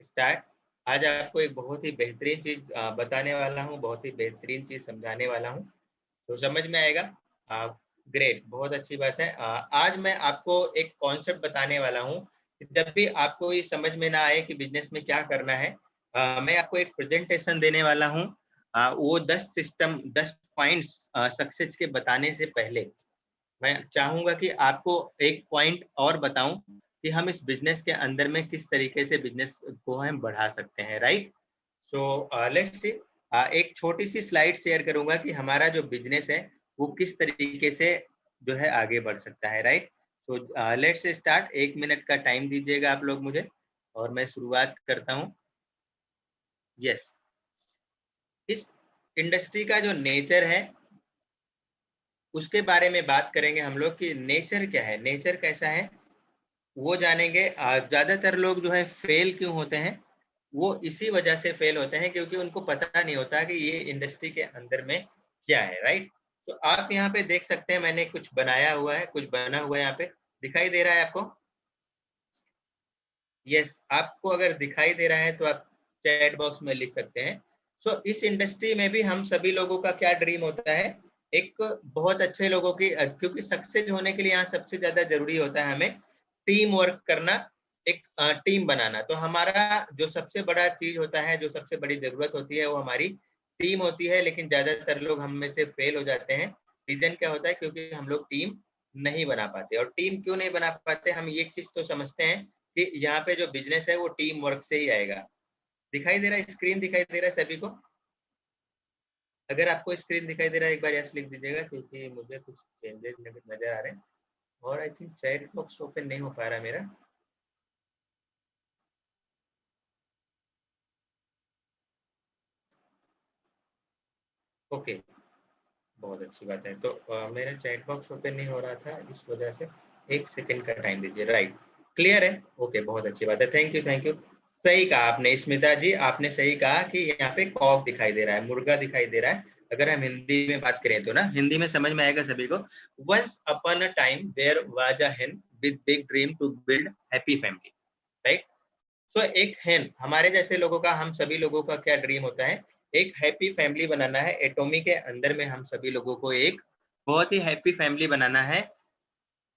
Start. आज आपको एक बहुत ही बेहतरीन चीज बताने वाला हूँ, बहुत ही बेहतरीन चीज समझाने वाला हूँ, तो समझ में आएगा। ग्रेट, बहुत अच्छी बात है। आज मैं आपको एक कॉन्सेप्ट बताने वाला हूँ कि जब भी आपको ये समझ में ना आए कि बिजनेस में क्या करना है, मैं आपको एक प्रेजेंटेशन देने वाला हूँ। वो 10 पॉइंट्स सक्सेस के बताने से पहले मैं चाहूंगा कि आपको एक पॉइंट और बताऊं कि हम इस बिजनेस के अंदर में किस तरीके से बिजनेस को हम बढ़ा सकते हैं, राइट। सो लेट्स सी, एक छोटी सी स्लाइड शेयर करूंगा कि हमारा जो बिजनेस है वो किस तरीके से जो है आगे बढ़ सकता है, right. So let's start. 1 minute का टाइम दीजिएगा आप लोग मुझे और मैं शुरुआत करता हूँ। यस, इस इंडस्ट्री का जो नेचर है उसके बारे में बात करेंगे हम लोग कि नेचर क्या है, नेचर कैसा है वो जानेंगे। ज्यादातर लोग जो है फेल क्यों होते हैं, वो इसी वजह से फेल होते हैं क्योंकि उनको पता नहीं होता कि ये इंडस्ट्री के अंदर में क्या है, राइट। तो आप यहाँ पे देख सकते हैं मैंने कुछ बनाया हुआ है, कुछ बना हुआ है, यहाँ पे दिखाई दे रहा है आपको। यस, आपको अगर दिखाई दे रहा है तो आप चैट बॉक्स में लिख सकते हैं। सो इस इंडस्ट्री में भी हम सभी लोगों का क्या ड्रीम होता है, एक बहुत अच्छे लोगों की, क्योंकि सक्सेस होने के लिए यहाँ सबसे ज्यादा जरूरी होता है हमें टीम वर्क करना, एक टीम बनाना। तो हमारा जो सबसे बड़ा चीज होता है, जो सबसे बड़ी जरूरत होती है वो हमारी टीम होती है, लेकिन ज्यादातर लोग हम में से फेल हो जाते हैं। रीजन क्या होता है, क्योंकि हम लोग टीम नहीं बना पाते। और टीम क्यों नहीं बना पाते, हम ये चीज तो समझते हैं कि यहाँ पे जो बिजनेस है वो टीम वर्क से ही आएगा। दिखाई दे रहा है, स्क्रीन दिखाई दे रहा है सभी को? अगर आपको स्क्रीन दिखाई दे रहा है एक बार यस लिख दीजिएगा, क्योंकि मुझे कुछ चेंजेस नजर आ रहे हैं और I think chat box open नहीं हो पा रहा मेरा। ओके, बहुत अच्छी बात है। तो मेरा चैट बॉक्स ओपन नहीं हो रहा था, इस वजह से 1 सेकंड का टाइम दीजिए। राइट, क्लियर है? ओके, बहुत अच्छी बात है, थैंक यू थैंक यू। सही कहा आपने स्मिता जी, आपने सही कहा कि यहाँ पे कॉक दिखाई दे रहा है, मुर्गा दिखाई दे रहा है। अगर हम हिंदी में बात करें तो ना, हिंदी में समझ में आएगा सभी को। Once upon a time there was a hen with big dream to build happy family, right. तो एक हेन, हमारे जैसे लोगों का, हम सभी लोगों का क्या ड्रीम होता है, एक हैप्पी फैमिली बनाना है। एटोमी के अंदर में हम सभी लोगों को एक बहुत ही हैप्पी फैमिली बनाना है,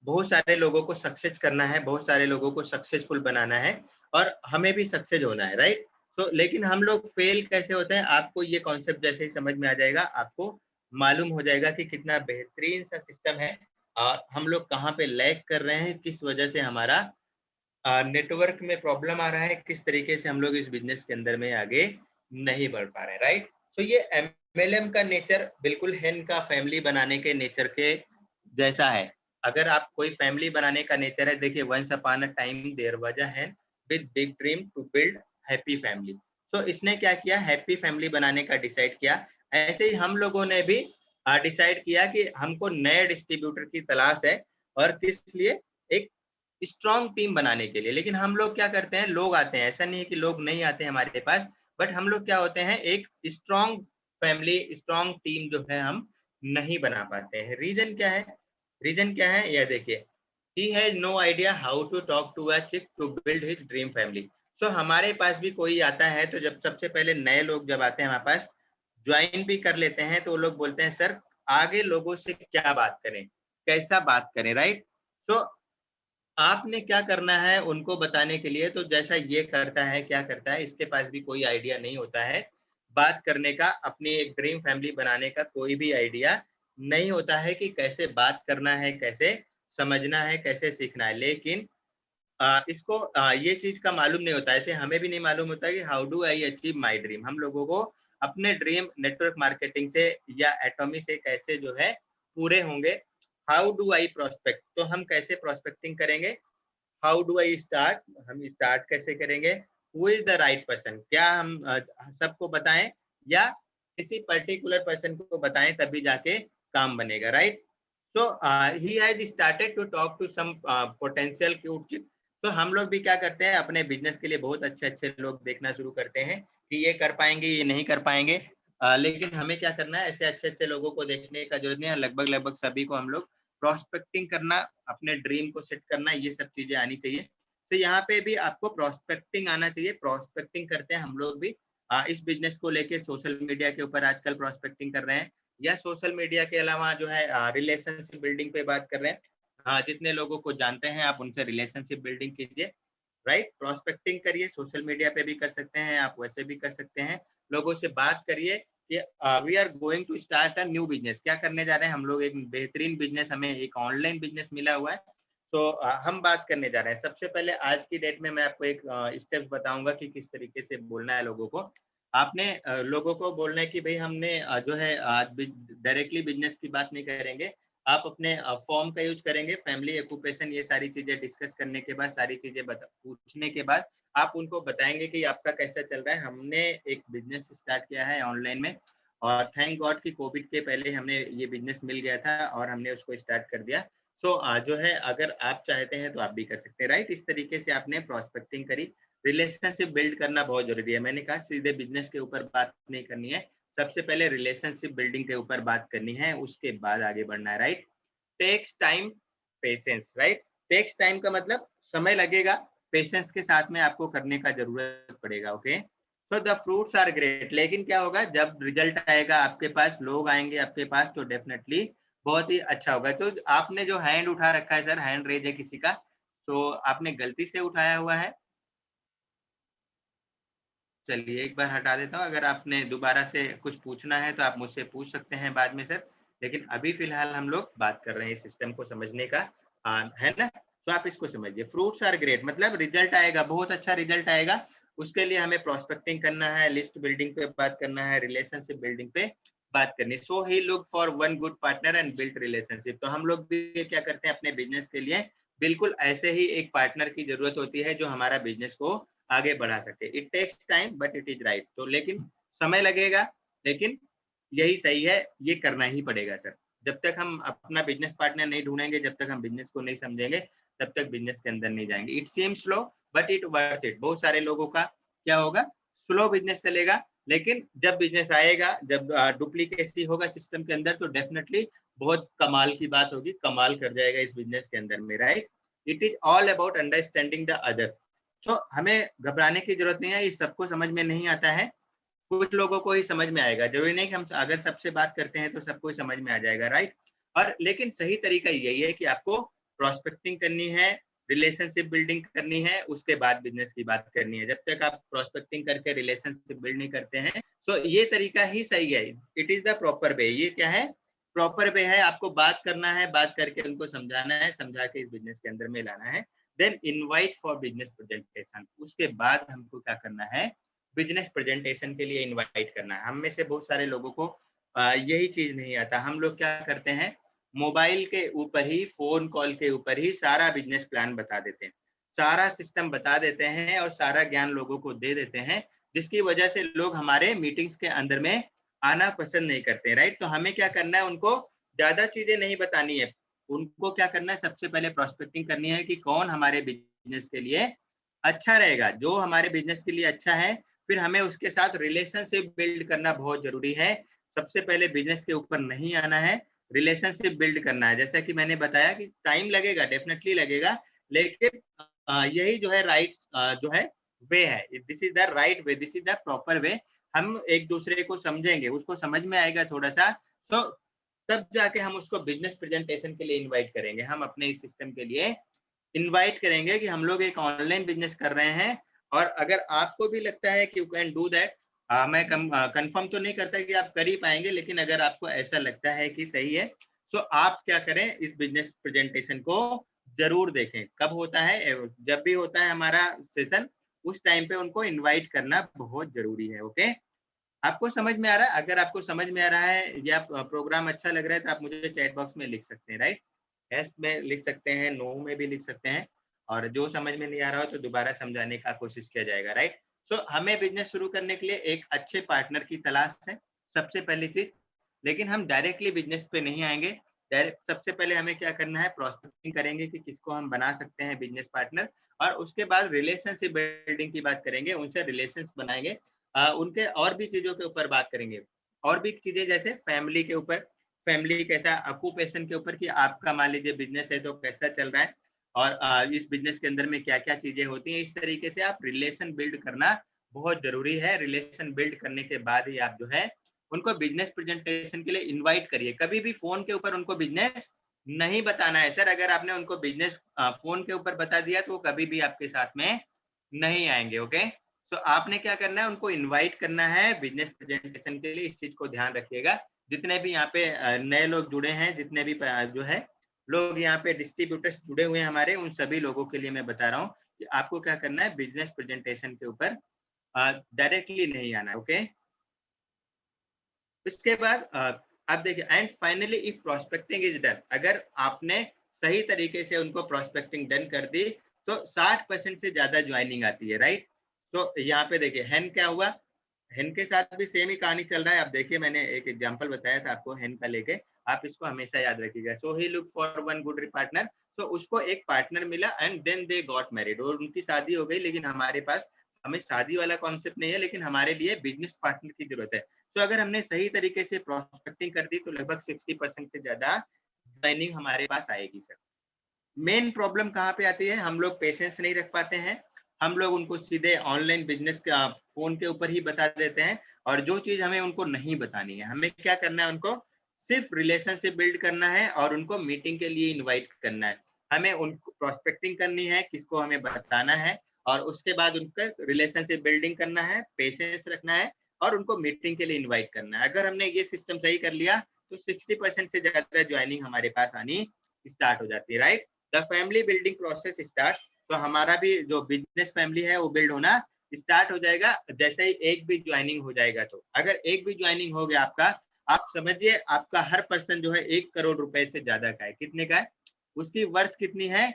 बहुत सारे लोगों को सक्सेस करना है, बहुत सारे लोगों को सक्सेसफुल बनाना है और हमें भी सक्सेस होना है, राइट। तो लेकिन हम लोग फेल कैसे होते हैं, आपको ये कॉन्सेप्ट जैसे ही समझ में आ जाएगा, आपको मालूम हो जाएगा कि कितना बेहतरीन सा सिस्टम है और हम लोग कहाँ पे लैग कर रहे हैं, किस वजह से हमारा नेटवर्क में प्रॉब्लम आ रहा है, किस तरीके से हम लोग इस बिजनेस के अंदर में आगे नहीं बढ़ पा रहे हैं, राइट। तो ये एमएलएम का नेचर बिल्कुल हेन का फैमिली बनाने के नेचर के जैसा है। अगर आप कोई फैमिली बनाने का नेचर है, देखिए once upon a time there was a hen with big dream to build happy family. तो इसने क्या किया, हैप्पी फैमिली बनाने का डिसाइड किया। ऐसे ही हम लोगों ने भी डिसाइड किया कि हमको नए डिस्ट्रीब्यूटर की तलाश है, और किस लिए, एक स्ट्रॉन्ग टीम बनाने के लिए। लेकिन हम लोग क्या करते हैं, लोग आते हैं, ऐसा नहीं है कि लोग नहीं आते हमारे पास, बट हम लोग क्या होते हैं, एक स्ट्रॉन्ग फैमिली, स्ट्रॉन्ग टीम जो है हम नहीं बना पाते हैं। रीजन क्या है, रीजन क्या है, यह देखिए। He has no idea how to talk to a chick to build his dream family. So हमारे पास भी कोई आता है तो जब सबसे पहले नए लोग जब आते हैं हमारे पास, ज्वाइन भी कर लेते हैं, तो वो लोग बोलते हैं सर आगे लोगों से क्या बात करें, कैसा बात करें, राइट। सो आपने क्या करना है उनको बताने के लिए, तो जैसा ये करता है, क्या करता है, इसके पास भी कोई आइडिया नहीं होता है बात करने का, अपनी एक ड्रीम फैमिली बनाने का कोई भी आइडिया नहीं होता है कि कैसे बात करना है, कैसे समझना है, कैसे सीखना है। लेकिन इसको ये चीज का मालूम नहीं होता, ऐसे हमें भी नहीं मालूम होता कि how do I achieve my dream. हम लोगों को अपने ड्रीम नेटवर्क मार्केटिंग से या एटॉमी से कैसे जो है पूरे होंगे। हाउ डू आई प्रोस्पेक्ट, तो हम कैसे प्रोस्पेक्टिंग करेंगे, हाउ डू आई स्टार्ट, हम स्टार्ट कैसे करेंगे, who is the right person, क्या हम सबको बताएं या किसी पर्टिकुलर पर्सन को बताएं, तभी जाके काम बनेगा, right. So he has started to talk to some potential cute chick. सो हम लोग भी क्या करते हैं, अपने बिजनेस के लिए बहुत अच्छे अच्छे लोग देखना शुरू करते हैं कि ये कर पाएंगे, ये नहीं कर पाएंगे। लेकिन हमें क्या करना है, ऐसे अच्छे अच्छे लोगों को देखने का जरूरत नहीं है, लगभग लगभग सभी को हम लोग प्रोस्पेक्टिंग करना, अपने ड्रीम को सेट करना, ये सब चीजें आनी चाहिए। तो यहाँ पे भी आपको प्रोस्पेक्टिंग आना चाहिए। प्रोस्पेक्टिंग करते हैं हम लोग भी इस बिजनेस को लेके सोशल मीडिया के ऊपर आजकल प्रोस्पेक्टिंग कर रहे हैं, या सोशल मीडिया के अलावा जो है रिलेशनशिप बिल्डिंग पे बात कर रहे हैं। जितने लोगों को जानते हैं आप उनसे रिलेशनशिप बिल्डिंग कीजिए, राइट। प्रोस्पेक्टिंग करिए, सोशल मीडिया पे भी कर सकते हैं आप, वैसे भी कर सकते हैं। लोगों से बात करिए कि we are going to start a new business, क्या करने जा रहे हैं हम लोग, एक बेहतरीन बिजनेस, हमें एक ऑनलाइन बिजनेस मिला हुआ है। तो हम बात करने जा रहे हैं। सबसे पहले आज की डेट में मैं आपको एक स्टेप्स बताऊंगा कि किस तरीके से बोलना है लोगों को। आपने लोगों को बोलना है कि भाई हमने जो है आज डायरेक्टली बिजनेस की बात नहीं करेंगे। आप अपने फॉर्म का यूज करेंगे, फैमिली, ऑक्यूपेशन, ये सारी चीजें डिस्कस करने के बाद, सारी चीजें पूछने के बाद आप उनको बताएंगे कि आपका कैसा चल रहा है। हमने एक बिजनेस स्टार्ट किया है ऑनलाइन में, और थैंक गॉड कि कोविड के पहले हमें ये बिजनेस मिल गया था और हमने उसको स्टार्ट कर दिया। सो जो है अगर आप चाहते हैं तो आप भी कर सकते हैं, राइट। इस तरीके से आपने प्रोस्पेक्टिंग करी। रिलेशनशिप बिल्ड करना बहुत जरूरी है। मैंने कहा सीधे बिजनेस के ऊपर बात नहीं करनी है, सबसे पहले रिलेशनशिप बिल्डिंग के ऊपर बात करनी है, उसके बाद आगे बढ़ना है, right. Takes time, patience, right. Takes time का मतलब समय लगेगा, पेशेंस के साथ में आपको करने का जरूरत पड़ेगा, okay. So the fruits are great, लेकिन क्या होगा जब रिजल्ट आएगा आपके पास, लोग आएंगे आपके पास, तो डेफिनेटली बहुत ही अच्छा होगा। तो आपने जो हैंड उठा रखा है सर, हैंड रेज है किसी का, तो आपने गलती से उठाया हुआ है। चलिए एक बार हटा देता हूँ। अगर आपने दोबारा से कुछ पूछना है तो आप मुझसे पूछ सकते हैं बाद में सर, लेकिन अभी फिलहाल हम लोग बात कर रहे हैं सिस्टम को समझने का, है ना। तो आप इसको समझिए, फ्रूट्स आर ग्रेट मतलब रिजल्ट आएगा, बहुत अच्छा रिजल्ट आएगा। उसके लिए हमें प्रोस्पेक्टिंग करना है, लिस्ट बिल्डिंग पे बात करना है, रिलेशनशिप बिल्डिंग पे बात करनी। So he look for one good partner and build relationship. तो हम लोग भी क्या करते हैं अपने बिजनेस के लिए, बिल्कुल ऐसे ही एक पार्टनर की जरूरत होती है जो हमारा बिजनेस को आगे बढ़ा सके। It takes time but it is right. तो लेकिन समय लगेगा, लेकिन यही सही है, ये करना ही पड़ेगा सर। जब तक हम अपना बिजनेस पार्टनर नहीं ढूंढेंगे, जब तक हम बिजनेस को नहीं समझेंगे, तब तक बिजनेस के अंदर नहीं जाएंगे। It seem slow but it worth it. बहुत सारे लोगों का क्या होगा, स्लो बिजनेस चलेगा, लेकिन जब बिजनेस आएगा, जब डुप्लीकेसी होगा सिस्टम के अंदर, तो डेफिनेटली बहुत कमाल की बात होगी, कमाल कर जाएगा इस बिजनेस के अंदर में, right. It is all about understanding the other. तो हमें घबराने की जरूरत नहीं है, ये सबको समझ में नहीं आता है, कुछ लोगों को ही समझ में आएगा। जरूरी नहीं कि हम अगर सबसे बात करते हैं तो सबको ही समझ में आ जाएगा, राइट। और लेकिन सही तरीका यही है कि आपको प्रोस्पेक्टिंग करनी है, रिलेशनशिप बिल्डिंग करनी है, उसके बाद बिजनेस की बात करनी है। जब तक आप प्रोस्पेक्टिंग करके रिलेशनशिप बिल्ड नहीं करते हैं, तो ये तरीका ही सही है। It is the proper way. ये क्या है, प्रॉपर वे है। आपको बात करना है, बात करके उनको समझाना है, समझा के इस बिजनेस के अंदर में लाना है। Then invite for business presentation. उसके बाद हमको क्या करना है, बिजनेस प्रेजेंटेशन के लिए इनवाइट करना है। हम में से बहुत सारे लोगों को यही चीज नहीं आता। हम लोग क्या करते हैं, मोबाइल के ऊपर ही, फोन कॉल के ऊपर ही सारा बिजनेस प्लान बता देते हैं, सारा सिस्टम बता देते हैं और सारा ज्ञान लोगों को दे देते हैं, जिसकी वजह से लोग हमारे मीटिंग्स के अंदर में आना पसंद नहीं करते, राइट। तो हमें क्या करना है, उनको ज्यादा चीजें नहीं बतानी है। उनको क्या करना है, सबसे पहले प्रोस्पेक्टिंग करनी है कि कौन हमारे बिजनेस के लिए अच्छा रहेगा। जो हमारे बिजनेस के लिए अच्छा है, फिर हमें उसके साथ रिलेशनशिप बिल्ड करना बहुत जरूरी है। सबसे पहले बिजनेस के ऊपर नहीं आना है, रिलेशनशिप बिल्ड करना है। जैसा कि मैंने बताया कि टाइम लगेगा, डेफिनेटली लगेगा, लेकिन यही जो है राइट जो है वे है। This is the right way, this is the proper way. हम एक दूसरे को समझेंगे, उसको समझ में आएगा थोड़ा सा, सो तब जाके हम उसको बिजनेस प्रेजेंटेशन के लिए इनवाइट करेंगे। हम अपने इस सिस्टम के लिए इनवाइट करेंगे कि हम लोग एक ऑनलाइन बिजनेस कर रहे हैं, और अगर आपको भी लगता है कि यू कैन डू दैट, मैं कंफर्म तो नहीं करता कि आप कर ही पाएंगे, लेकिन अगर आपको ऐसा लगता है कि सही है, तो आप क्या करें, इस बिजनेस प्रेजेंटेशन को जरूर देखें। कब होता है, जब भी होता है हमारा सेशन, उस टाइम पे उनको इनवाइट करना बहुत जरूरी है, ओके। आपको समझ में आ रहा है? अगर आपको समझ में आ रहा है या प्रोग्राम अच्छा लग रहा है, तो आप मुझे चैट बॉक्स में लिख सकते हैं, राइट। यस में लिख सकते हैं, नो में भी लिख सकते हैं, और जो समझ में नहीं आ रहा हो तो दोबारा समझाने का कोशिश किया जाएगा, राइट। सो हमें बिजनेस शुरू करने के लिए एक अच्छे पार्टनर की तलाश है, सबसे पहली चीज। लेकिन हम डायरेक्टली बिजनेस पे नहीं आएंगे। डायरेक्ट सबसे पहले हमें क्या करना है, प्रोस्पेक्टिंग करेंगे कि किसको हम बना सकते हैं बिजनेस पार्टनर, और उसके बाद रिलेशनशिप बिल्डिंग की बात करेंगे, उनसे रिलेशंस बनाएंगे, उनके और भी चीजों के ऊपर बात करेंगे। और भी चीजें जैसे फैमिली के ऊपर, फैमिली कैसा, ऑक्यूपेशन के ऊपर कि आपका मान लीजिए बिजनेस है तो कैसा चल रहा है, और इस बिजनेस के अंदर में क्या क्या चीजें होती हैं। इस तरीके से आप रिलेशन बिल्ड करना बहुत जरूरी है। रिलेशन बिल्ड करने के बाद ही आप जो है उनको बिजनेस प्रेजेंटेशन के लिए इनवाइट करिए। कभी भी फोन के ऊपर उनको बिजनेस नहीं बताना है सर। अगर आपने उनको बिजनेस फोन के ऊपर बता दिया तो वो कभी भी आपके साथ में नहीं आएंगे। ओके, सो आपने क्या करना है, उनको इनवाइट करना है बिजनेस प्रेजेंटेशन के लिए। इस चीज को ध्यान रखिएगा। जितने भी यहाँ पे नए लोग जुड़े हैं, जितने भी जो है लोग यहाँ पे डिस्ट्रीब्यूटर्स जुड़े हुए हैं हमारे, उन सभी लोगों के लिए मैं बता रहा हूँ कि आपको क्या करना है, बिजनेस प्रेजेंटेशन के ऊपर डायरेक्टली नहीं आना है। ओके, इसके बाद आप देखिए, and finally if prospecting is done, अगर आपने सही तरीके से उनको प्रोस्पेक्टिंग डन कर दी तो 60% से ज्यादा ज्वाइनिंग आती है, राइट। तो यहाँ पे देखिए हेन क्या हुआ, हेन के साथ भी सेम ही कहानी चल रहा है। आप देखिए मैंने एक एग्जांपल बताया था आपको हेन का लेके, आप इसको हमेशा याद रखिएगा। So he look for one good partner, तो उसको एक पार्टनर मिला and then they got married, और उनकी शादी हो गई। लेकिन हमारे पास, हमें शादी वाला कॉन्सेप्ट नहीं है, लेकिन हमारे लिए बिजनेस पार्टनर की जरूरत है। तो अगर हमने सही तरीके से प्रोस्पेक्टिंग कर दी तो लगभग 60% से ज्यादा ज्वाइनिंग हमारे पास आएगी सर। मेन प्रॉब्लम कहाँ पे आती है, हम लोग पेशेंस नहीं रख पाते हैं। हम लोग उनको सीधे ऑनलाइन बिजनेस का फोन के ऊपर ही बता देते हैं, और जो चीज हमें उनको नहीं बतानी है, हमें क्या करना है, उनको सिर्फ रिलेशनशिप बिल्ड करना है और उनको मीटिंग के लिए इनवाइट करना है। हमें उनको प्रोस्पेक्टिंग करनी है, किसको हमें बताना है, और उसके बाद उनका रिलेशनशिप बिल्डिंग करना है, पेशेंस रखना है और उनको मीटिंग के लिए इनवाइट करना है। अगर हमने ये सिस्टम सही कर लिया तो 60% से ज्यादा ज्वाइनिंग हमारे पास आनी स्टार्ट हो जाती है, right. The family building process start, तो हमारा भी जो बिजनेस फैमिली है वो बिल्ड होना स्टार्ट हो जाएगा जैसे ही एक भी ज्वाइनिंग हो जाएगा। तो अगर एक भी ज्वाइनिंग हो गया आपका, आप समझिए आपका हर पर्सन जो है 1 करोड़ रुपए से ज्यादा का है। कितने का है, उसकी वर्थ कितनी है,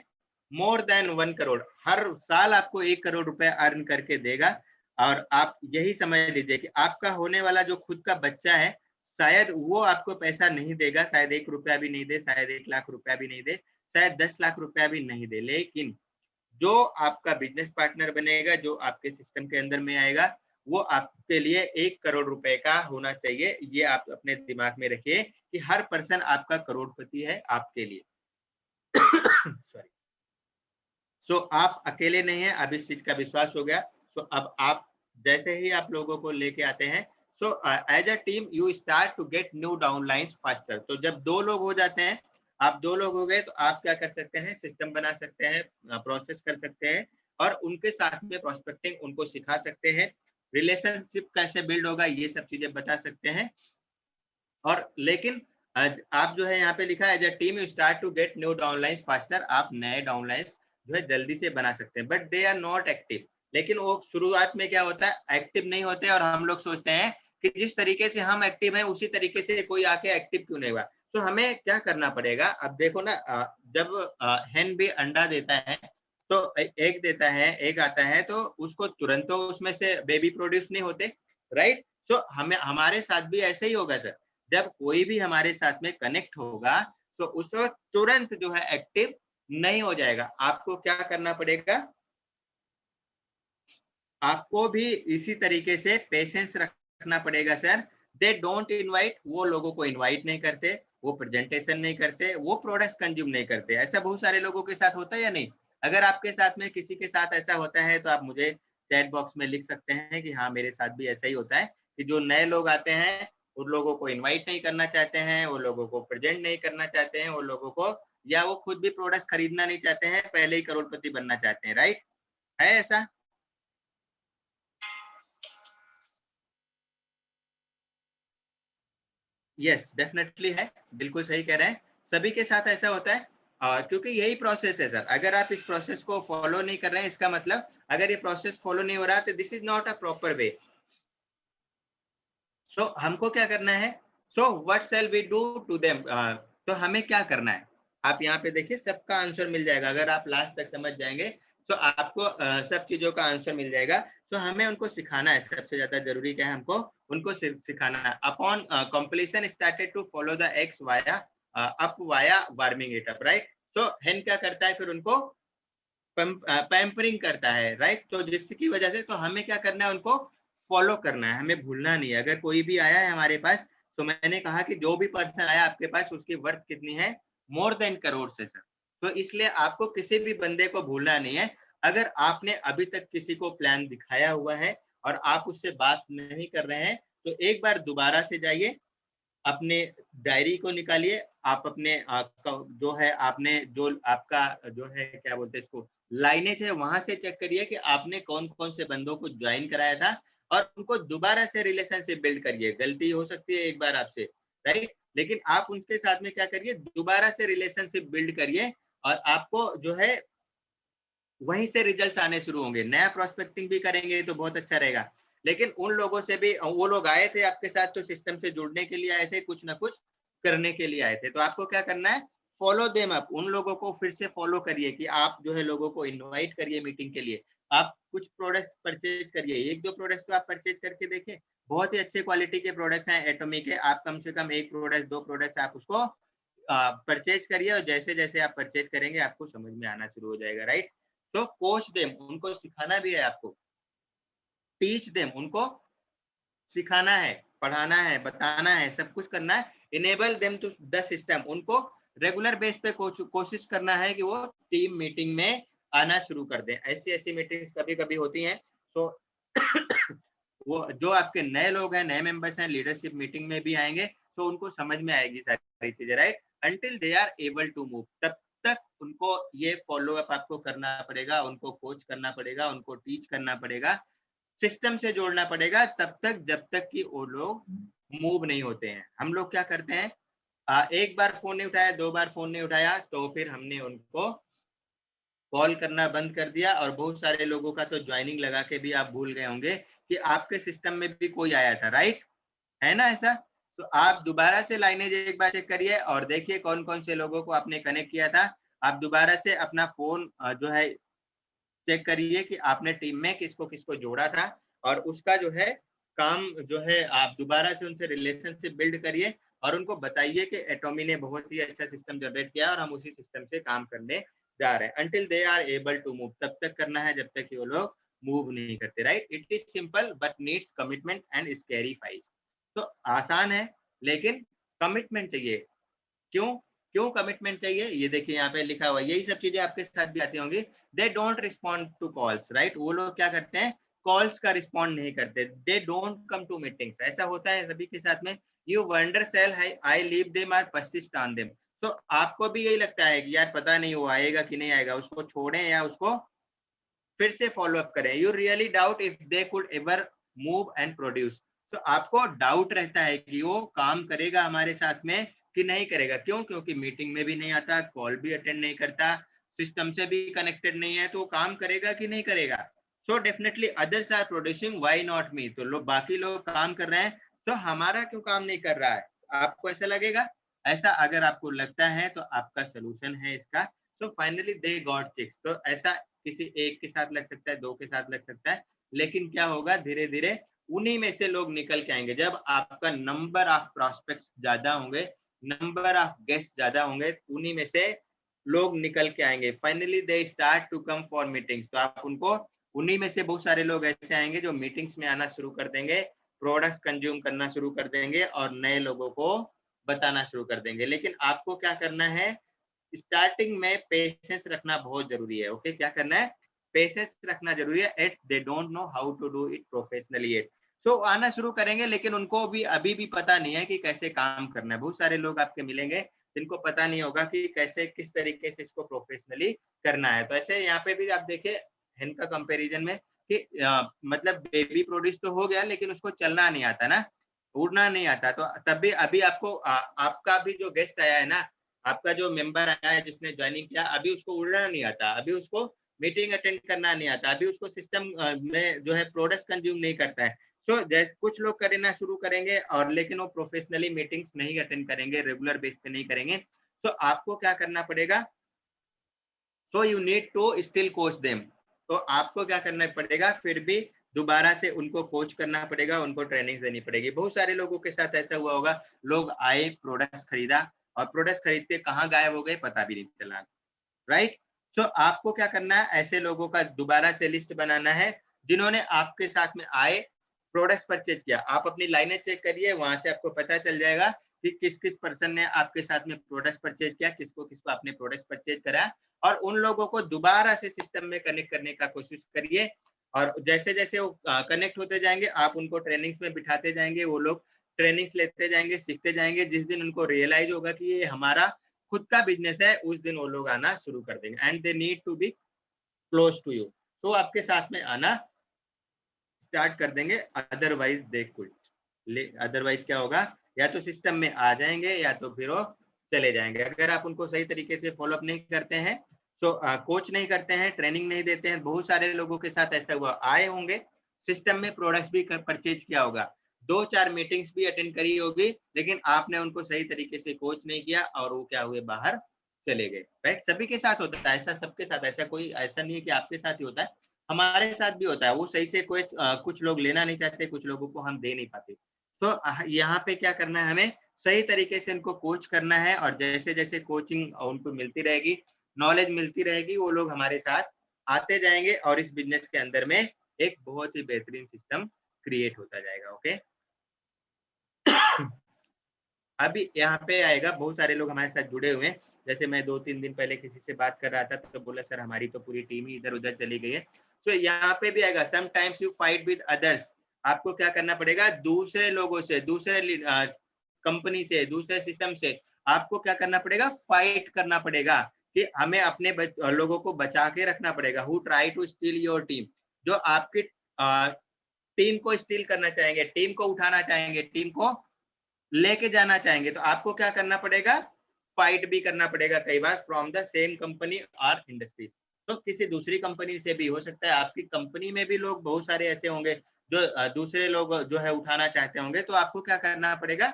मोर देन 1 करोड़। हर साल आपको 1 करोड़ रुपए अर्न करके देगा। और आप यही समझ लीजिए कि आपका होने वाला जो खुद का बच्चा है, शायद वो आपको पैसा नहीं देगा, शायद 1 रुपया भी नहीं दे, शायद 1 लाख रुपया भी नहीं दे, शायद 10 लाख रुपया भी नहीं दे, लेकिन जो आपका बिजनेस पार्टनर बनेगा, जो आपके सिस्टम के अंदर में आएगा, वो आपके लिए 1 करोड़ रुपए का होना चाहिए। ये आप अपने दिमाग में रखिए कि हर पर्सन आपका करोड़पति है आपके लिए। सॉरी। सो आप अकेले नहीं है, अब इस चीज का विश्वास हो गया। सो अब आप जैसे ही आप लोगों को लेके आते हैं, so as a team you start to get new downlines faster. तो जब 2 लोग हो जाते हैं, आप 2 लोग हो गए, तो आप क्या कर सकते हैं, सिस्टम बना सकते हैं, प्रोसेस कर सकते हैं, और उनके साथ में प्रोस्पेक्टिंग उनको सिखा सकते हैं, रिलेशनशिप कैसे बिल्ड होगा ये सब चीजें बता सकते हैं। और लेकिन आप जो है यहाँ पे लिखा है as a team you start to get new downlines faster, आप नए डाउनलाइंस जो है जल्दी से बना सकते हैं, but they are not active. लेकिन वो शुरुआत में क्या होता है, एक्टिव नहीं होते, और हम लोग सोचते हैं कि जिस तरीके से हम एक्टिव हैं उसी तरीके से कोई आके एक्टिव क्यों नहीं हुआ। तो हमें क्या करना पड़ेगा, अब देखो ना, जब हेन भी अंडा देता है तो एग देता है, एग आता है, तो उसको तुरंत तो उसमें से बेबी प्रोड्यूस नहीं होते, राइट। सो हमें, हमारे साथ भी ऐसे ही होगा सर। जब कोई भी हमारे साथ में कनेक्ट होगा तो उसको तुरंत जो है एक्टिव नहीं हो जाएगा। आपको क्या करना पड़ेगा, आपको भी इसी तरीके से पेशेंस रखना पड़ेगा सर। दे डोंट इनवाइट, वो लोगों को इनवाइट नहीं करते, वो प्रेजेंटेशन नहीं करते, वो प्रोडक्ट्स कंज्यूम नहीं करते। ऐसा बहुत सारे लोगों के साथ होता है या नहीं। अगर आपके साथ में किसी के साथ ऐसा होता है तो आप मुझे चैट बॉक्स में लिख सकते हैं कि हाँ मेरे साथ भी ऐसा ही होता है, कि जो नए लोग आते हैं उन लोगों को इनवाइट नहीं करना चाहते हैं, वो लोगों को प्रेजेंट नहीं करना चाहते हैं, वो लोगों को, या वो खुद भी प्रोडक्ट्स खरीदना नहीं चाहते हैं, पहले ही करोड़पति बनना चाहते हैं, राइट। है ऐसा। यस डेफिनेटली है, बिल्कुल सही कह रहे हैं। सभी के साथ ऐसा होता है, क्योंकि यही प्रोसेस है सर। अगर आप इस प्रोसेस को फॉलो नहीं कर रहे हैं, इसका मतलब अगर ये प्रोसेस फॉलो नहीं हो रहा तो this is not a proper way. So हमको क्या करना है, so what shall we do to them, तो हमें क्या करना है। आप यहाँ पे देखिए सबका आंसर मिल जाएगा, अगर आप लास्ट तक समझ जाएंगे तो आपको सब चीजों का आंसर मिल जाएगा। तो हमें उनको सिखाना है, सबसे ज्यादा जरूरी क्या है, हमको उनको सिखाना है। Upon completion started to follow the ex via up via warming it up, right. So हेन क्या करता है, फिर उनको पैम्परिंग करता है, राइट। तो जिसकी वजह से, तो हमें क्या करना है, उनको फॉलो करना है, हमें भूलना नहीं है। अगर कोई भी आया है हमारे पास, तो मैंने कहा कि जो भी पर्सन आया आपके पास उसकी वर्थ कितनी है, मोर देन करोड़ से सर। तो इसलिए आपको किसी भी बंदे को भूलना नहीं है। अगर आपने अभी तक किसी को प्लान दिखाया हुआ है और आप उससे बात नहीं कर रहे हैं, तो एक बार दोबारा से जाइए, अपने डायरी को निकालिए, आप अपने जो है आपने जो आपका जो है क्या बोलते हैं इसको लाइनेज है, वहां से चेक करिए कि आपने कौन कौन से बंदों को ज्वाइन कराया था और उनको दोबारा से रिलेशनशिप बिल्ड करिए। गलती हो सकती है एक बार आपसे, राइट, लेकिन आप उनके साथ में क्या करिए, दोबारा से रिलेशनशिप बिल्ड करिए और आपको जो है वहीं से रिजल्ट आने शुरू होंगे। नया प्रोस्पेक्टिंग भी करेंगे तो बहुत अच्छा रहेगा, लेकिन उन लोगों से भी, वो लोग आए थे आपके साथ तो सिस्टम से जुड़ने के लिए आए थे, कुछ ना कुछ करने के लिए आए थे, तो आपको क्या करना है, फॉलो देम अप, उन लोगों को फिर से फॉलो करिए कि आप जो है लोगों को इनवाइट करिए मीटिंग के लिए, आप कुछ प्रोडक्ट्स परचेज करिए, एक दो प्रोडक्ट्स तो आप परचेज करके देखें, बहुत ही अच्छे क्वालिटी के प्रोडक्ट्स हैं एटॉमी के, आप कम से कम एक प्रोडक्ट दो प्रोडक्ट्स आप उसको परचेज करिए और जैसे जैसे आप परचेज करेंगे आपको समझ में आना शुरू हो जाएगा, राइट। तो कोच देम, उनको सिखाना भी है आपको, टीच देम, उनको सिखाना है, पढ़ाना है, बताना है, सब कुछ करना है। Enable them to the system, उनको रेगुलर बेस पे कोशिश करना है कि वो टीम मीटिंग में आना शुरू कर दें। ऐसी ऐसी मीटिंग्स कभी कभी होती हैं, तो वो जो आपके नए लोग हैं, नए मेंबर्स हैं, लीडरशिप मीटिंग में भी आएंगे तो उनको समझ में आएगी सारी चीजें, right. Until they are able to move, तब तक उनको ये फॉलो अप आपको करना पड़ेगा, उनको कोच करना पड़ेगा, उनको टीच करना पड़ेगा, सिस्टम से जोड़ना पड़ेगा, तब तक जब तक कि वो लोग मूव नहीं होते हैं। हम लोग क्या करते हैं, एक बार फोन नहीं उठाया, दो बार फोन नहीं उठाया, तो फिर हमने उनको कॉल करना बंद कर दिया, और बहुत सारे लोगों का तो ज्वाइनिंग लगा के भी आप भूल गए होंगे कि आपके सिस्टम में भी कोई आया था, राइट, है ना ऐसा। तो आप दोबारा से लाइनेज एक बार चेक करिए और देखिए कौन कौन से लोगों को आपने कनेक्ट किया था। आप दोबारा से अपना फोन जो है चेक करिए कि आपने टीम में किसको किसको जोड़ा था, और उसका जो है काम जो है आप दोबारा से उनसे रिलेशनशिप बिल्ड करिए और उनको बताइए कि एटॉमी ने बहुत ही अच्छा सिस्टम जनरेट किया और हम उसी सिस्टम से काम करने जा रहे हैं। Until they are able to move, तब तक करना है जब तक कि वो लोग मूव नहीं करते, right. It is simple but needs commitment and scary files. तो आसान है लेकिन कमिटमेंट चाहिए। क्यों क्यों कमिटमेंट चाहिए, ये देखिए यहाँ पे लिखा हुआ है, यही सब चीजें आपके साथ भी आती होंगी। They don't respond to calls, right, वो लोग क्या करते हैं, कॉल्स का रिस्पॉन्ड नहीं करते। They don't come to meetings, ऐसा होता है सभी के साथ में। यू वंडर सेल है I leave them or persist on them. So आपको भी यही लगता है कि यार पता नहीं वो आएगा कि नहीं आएगा, उसको छोड़ें या उसको फिर से फॉलो अप करें। You really doubt if they could ever move and produce. तो आपको डाउट रहता है कि वो काम करेगा हमारे साथ में कि नहीं करेगा। क्यों? क्योंकि मीटिंग में भी नहीं आता, कॉल भी अटेंड नहीं करता, सिस्टम से भी कनेक्टेड नहीं है, तो काम करेगा कि नहीं करेगा। So definitely others are producing, why not me. तो लोग बाकी लोग काम कर रहे हैं तो हमारा क्यों काम नहीं कर रहा है, आपको ऐसा लगेगा। ऐसा अगर आपको लगता है तो आपका सोल्यूशन है इसका। So finally they got chicks. तो ऐसा किसी एक के साथ लग सकता है, दो के साथ लग सकता है, लेकिन क्या होगा, धीरे धीरे उन्हीं में से लोग निकल के आएंगे। जब आपका नंबर ऑफ प्रोस्पेक्ट्स ज्यादा होंगे, नंबर ऑफ गेस्ट ज्यादा होंगे, उन्हीं में से लोग निकल के आएंगे। Finally they start to come for meetings. तो आप उनको, उन्हीं में से बहुत सारे लोग ऐसे आएंगे जो मीटिंग्स में आना शुरू कर देंगे, प्रोडक्ट्स कंज्यूम करना शुरू कर देंगे और नए लोगों को बताना शुरू कर देंगे। लेकिन आपको क्या करना है, स्टार्टिंग में पेशेंस रखना बहुत जरूरी है। ओके, क्या करना है, पेशेंस रखना जरूरी है। At they don't know how to do it professionally at. So आना शुरू करेंगे लेकिन उनको भी अभी भी पता नहीं है कि कैसे काम करना है। बहुत सारे लोग आपके मिलेंगे जिनको पता नहीं होगा कि कैसे किस तरीके से इसको प्रोफेशनली करना है। तो ऐसे यहाँ पे भी आप देखिए इनका कंपैरिजन में कि मतलब बेबी प्रोड्यूस तो हो गया लेकिन उसको चलना नहीं आता ना, उड़ना नहीं आता। तो तब भी अभी आपको आपका भी जो गेस्ट आया है ना, आपका जो मेंबर आया है जिसने ज्वाइनिंग किया, अभी उसको उड़ना नहीं आता, अभी उसको मीटिंग अटेंड करना नहीं आता, अभी उसको सिस्टम में जो है प्रोडक्ट्स कंज्यूम नहीं करता है। सो कुछ लोग करना शुरू करेंगे और लेकिन वो प्रोफेशनली मीटिंग्स नहीं अटेंड करेंगे, रेगुलर बेस पे नहीं करेंगे। सो आपको क्या करना पड़ेगा, so you need to still coach them. तो आपको क्या करना पड़ेगा, फिर भी दोबारा से उनको कोच करना पड़ेगा, उनको ट्रेनिंग देनी पड़ेगी। बहुत सारे लोगों के साथ ऐसा हुआ होगा, लोग आए, प्रोडक्ट्स खरीदा और प्रोडक्ट्स खरीद के कहाँ गायब हो गए पता भी नहीं चला, राइट। सो आपको क्या करना है, ऐसे लोगों का दोबारा से लिस्ट बनाना है जिन्होंने आपके साथ में आए, प्रोडक्ट्स परचेज किया। आप अपनी लाइनें चेक करिए, वहां से आपको पता चल जाएगा कि किस किस पर्सन ने आपके साथ में प्रोडक्ट्स परचेज किया, किसको किसको आपने प्रोडक्ट्स परचेज करा, और उन लोगों को दोबारा से सिस्टम में कनेक्ट करने का कोशिश करिए। और जैसे जैसे वो कनेक्ट होते जाएंगे, आप उनको ट्रेनिंग्स में बिठाते जाएंगे, वो लोग ट्रेनिंग्स लेते जाएंगे, सीखते जाएंगे। जिस दिन उनको रियलाइज होगा कि ये हमारा खुद का बिजनेस है, उस दिन वो लोग आना शुरू कर देंगे। And they need to be close to you, तो आपके साथ में आना स्टार्ट कर देंगे, अदरवाइज दे क्विट। अदरवाइज क्या होगा, या तो सिस्टम में आ जाएंगे या तो फिर वो चले जाएंगे। अगर आप उनको सही तरीके से फॉलो अप नहीं करते हैं, तो कोच नहीं करते हैं, ट्रेनिंग नहीं देते हैं। बहुत सारे लोगों के साथ ऐसा हुआ, आए होंगे सिस्टम में, प्रोडक्ट्स भी परचेज किया होगा, 2-4 मीटिंग्स भी अटेंड करी होगी, लेकिन आपने उनको सही तरीके से कोच नहीं किया और वो क्या हुए, बाहर चले गए। राइट, सभी के साथ होता है ऐसा, सबके साथ ऐसा, कोई ऐसा नहीं है कि आपके साथ ही होता है, हमारे साथ भी होता है। वो सही से कोई कुछ लोग लेना नहीं चाहते, कुछ लोगों को हम दे नहीं पाते। तो यहाँ पे क्या करना है, हमें सही तरीके से उनको कोच करना है, और जैसे जैसे कोचिंग उनको मिलती रहेगी, नॉलेज मिलती रहेगी, वो लोग हमारे साथ आते जाएंगे और इस बिजनेस के अंदर में एक बहुत ही बेहतरीन सिस्टम क्रिएट होता जाएगा। ओके, अभी यहाँ पे आएगा, बहुत सारे लोग हमारे साथ जुड़े हुए हैं। जैसे मैं 2-3 दिन पहले किसी से बात कर रहा था, तो बोला सर हमारी तो पूरी टीम ही इधर उधर चली गई है। तो यहाँ पे भी आएगा, sometimes you fight with others. आपको क्या करना पड़ेगा, दूसरे लोगों से, दूसरे कंपनी से, दूसरे सिस्टम से आपको क्या करना पड़ेगा, फाइट करना पड़ेगा, कि हमें अपने लोगों को बचा के रखना पड़ेगा। Who try to steal your team, जो आपकी टीम को स्टील करना चाहेंगे, टीम को उठाना चाहेंगे, टीम को लेके जाना चाहेंगे, तो आपको क्या करना पड़ेगा, फाइट भी करना पड़ेगा कई बार, फ्रॉम द सेम कंपनी और इंडस्ट्री। तो किसी दूसरी कंपनी से भी हो सकता है, आपकी कंपनी में भी लोग बहुत सारे ऐसे होंगे जो दूसरे लोग जो है उठाना चाहते होंगे, तो आपको क्या करना पड़ेगा।